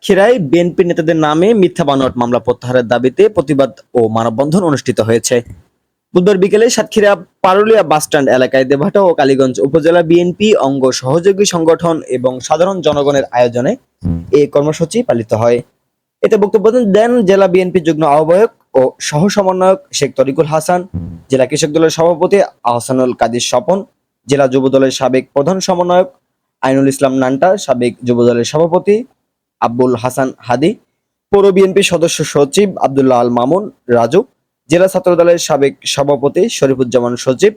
সাতক্ষীরায় বিএনপি নেতাদের নামে মিথ্যা বানোয়াট মামলা প্রত্যাহারের দাবিতে প্রতিবাদ ও মানববন্ধন অনুষ্ঠিত হয়েছে। বুধবার বিকেলে সাতক্ষীরা পারুলিয়া বাসস্ট্যান্ড এলাকায় দেবহাটা ও কালীগঞ্জ উপজেলা বিএনপি অঙ্গ সহযোগী সংগঠন এবং সাধারণ জনগণের আয়োজনে এই কর্মসূচি পালিত হয়। এতে বক্তব্য দেন জেলা বিএনপি যুগ্ম আহ্বায়ক ও সহ সমন্বয়ক শেখ তরিকুল হাসান, জেলা কৃষক দলের সভাপতি আহসানুল কাদির স্বপন, জেলা যুব দলের সাবেক প্রধান সমন্বয়ক আইনুল ইসলাম নান্টা, সাবেক যুব দলের সভাপতি আব্বুল হাসান হাদি, পৌর বিএনপি সদস্য সচিব আব্দুল্লাহ আল মামুন রাজু, জেলা ছাত্র দলের সাবেক সভাপতি শরীফুজ্জামান সচিব,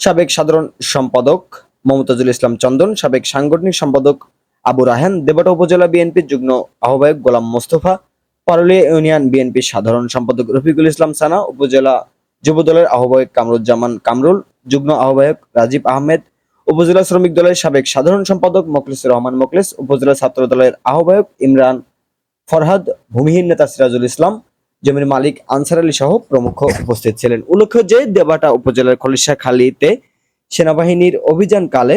সাবেক সাধারণ সম্পাদক মমতাজুল ইসলাম চন্দন, সাবেক সাংগঠনিক সম্পাদক আবু রায়হান, দেবহাটা উপজেলা বিএনপির যুগ্ম আহ্বায়ক গোলাম মোস্তফা, পারুলিয়া ইউনিয়ন বিএনপির সাধারণ সম্পাদক রফিকুল ইসলাম সানা, উপজেলা যুব দলের আহ্বায়ক কামরুজ্জামান কামরুল, যুগ্ম আহ্বায়ক রাজীব আহমেদ, উপজেলা শ্রমিক দলের সাবেক সাধারণ সম্পাদক মোখলেসুর রহমান মোখলেস, উপজেলা ছাত্র দলের আহ্বায়ক ইমরান ফরহাদ, ভূমিহীন নেতা সিরাজুল ইসলাম, জমির মালিক আনসার আলী সহ প্রমুখ উপস্থিত ছিলেন। উল্লেখ্য যে দেবহাটা উপজেলার খলিশাখালীতে সেনাবাহিনীর অভিযানকালে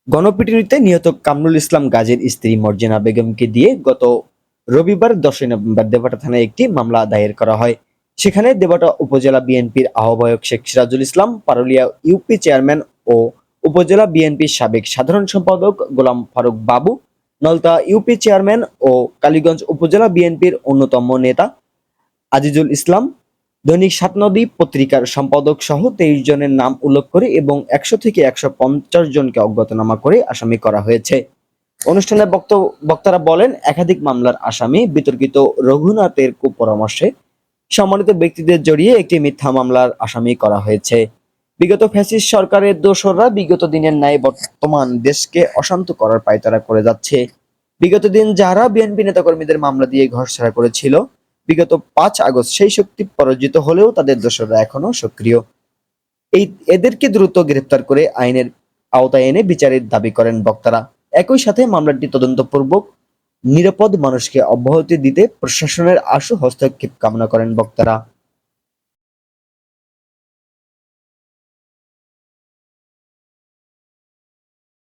গণপিটুনিতে নিহত কামরুল ইসলাম গাজীর স্ত্রী মর্জিনা বেগমকে দিয়ে গত রবিবার 10 নভেম্বর দেবহাটা থানায় একটি মামলা দায়ের করা হয়। সেখানে দেবহাটা উপজেলা বিএনপির আহ্বায়ক শেখ সিরাজুল ইসলাম, পারুলিয়া ইউপি চেয়ারম্যান ও উপজেলা বিএনপির সাবেক সাধারণ সম্পাদক গোলাম ফারুক বাবু, নলতা ইউপি চেয়ারম্যান ও কালীগঞ্জ উপজেলা বিএনপির অন্যতম নেতা আজিজুল ইসলাম, দৈনিক ৭ নদী পত্রিকার সম্পাদক সহ 23 জনের নাম উল্লেখ করে এবং 100 থেকে 150 জনকে অজ্ঞাতনামা করে আসামি করা হয়েছে। অনুষ্ঠানে বক্তারা বলেন, একাধিক মামলার আসামি বিতর্কিত রঘুনাথের কুপরামর্শে সম্মানিত ব্যক্তিদের জড়িয়ে একটি মিথ্যা মামলার আসামি করা হয়েছে। বিগত ফ্যাসিস্ট সরকারের দোসররা বিগত দিনের ন্যায় বর্তমান দেশকে অশান্ত করার পায়তারা করে যাচ্ছে। বিগত দিন যারা বিএনপি নেতাকর্মীদের মামলা দিয়ে ঘরছাড়া করেছিল, বিগত 5 আগস্ট সেই শক্তি পরাজিত হলেও তাদের দোসররা এখনো সক্রিয়। এদেরকে দ্রুত গ্রেফতার করে আইনের আওতায় এনে বিচারের দাবি করেন বক্তারা। একই সাথে মামলাটি তদন্তপূর্বক নিরাপদ মানুষকে অব্যাহতি দিতে প্রশাসনের আশু হস্তক্ষেপ কামনা করেন বক্তারা।